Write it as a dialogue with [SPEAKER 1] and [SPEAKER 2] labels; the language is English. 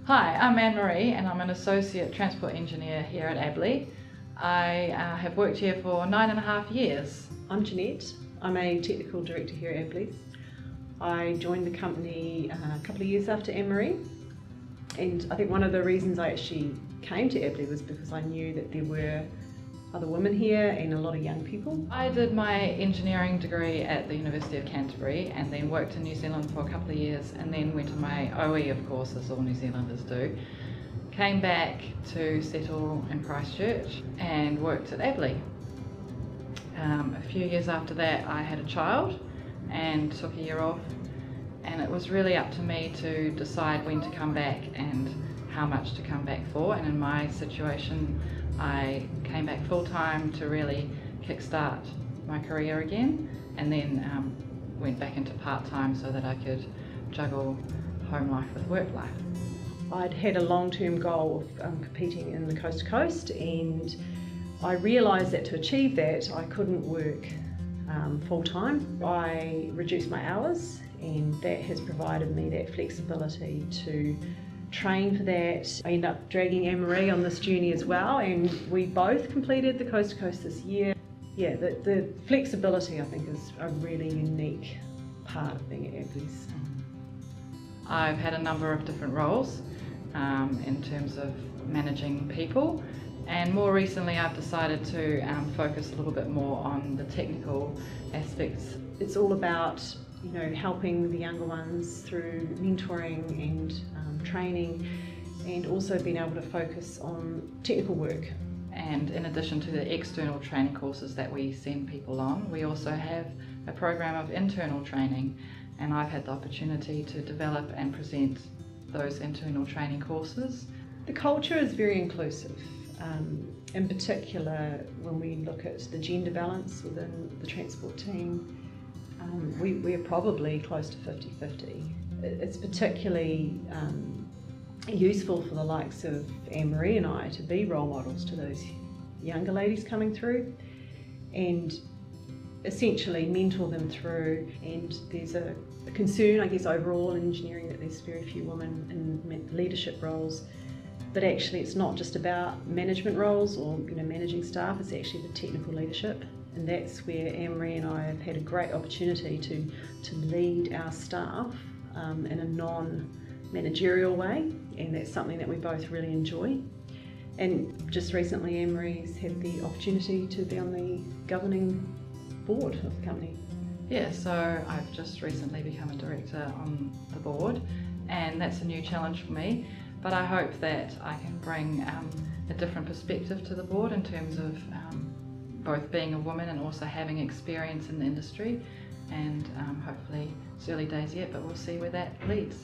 [SPEAKER 1] Hi, I'm Anne-Marie and I'm an Associate Transport Engineer here at Abley. I have worked here for 9.5 years.
[SPEAKER 2] I'm Jeanette. I'm a Technical Director here at Abley. I joined the company a couple of years after Anne-Marie, and I think one of the reasons I actually came to Abley was because I knew that there were other women here and a lot of young people.
[SPEAKER 1] I did my engineering degree at the University of Canterbury and then worked in New Zealand for a couple of years and then went to my OE, of course, as all New Zealanders do. Came back to settle in Christchurch and worked at Abley. A few years after that I had a child and took a year off, and it was really up to me to decide when to come back and how much to come back for, and in my situation I came back full-time to really kickstart my career again, and then went back into part-time so that I could juggle home life with work life.
[SPEAKER 2] I'd had a long-term goal of competing in the coast to coast, and I realised that to achieve that I couldn't work full-time. I reduced my hours, and that has provided me that flexibility to train for that. I ended up dragging Anne-Marie on this journey as well, and we both completed the coast to coast this year. Yeah, the flexibility I think is a really unique part of being at Abley's.
[SPEAKER 1] I've had a number of different roles in terms of managing people, and more recently I've decided to focus a little bit more on the technical aspects.
[SPEAKER 2] It's all about helping the younger ones through mentoring and training, and also being able to focus on technical work.
[SPEAKER 1] And in addition to the external training courses that we send people on, we also have a program of internal training, and I've had the opportunity to develop and present those internal training courses.
[SPEAKER 2] The culture is very inclusive. In particular, when we look at the gender balance within the transport team, we're probably close to 50-50. It's particularly useful for the likes of Anne-Marie and I to be role models to those younger ladies coming through and essentially mentor them through. And there's a concern, I guess, overall in engineering that there's very few women in leadership roles. But actually it's not just about management roles or managing staff, it's actually the technical leadership. And that's where Anne-Marie and I have had a great opportunity to lead our staff in a non-managerial way, and that's something that we both really enjoy. And just recently Anne-Marie's had the opportunity to be on the governing board of the company.
[SPEAKER 1] Yeah, so I've just recently become a director on the board, and that's a new challenge for me, but I hope that I can bring a different perspective to the board in terms of both being a woman and also having experience in the industry, and hopefully it's early days yet, but we'll see where that leads.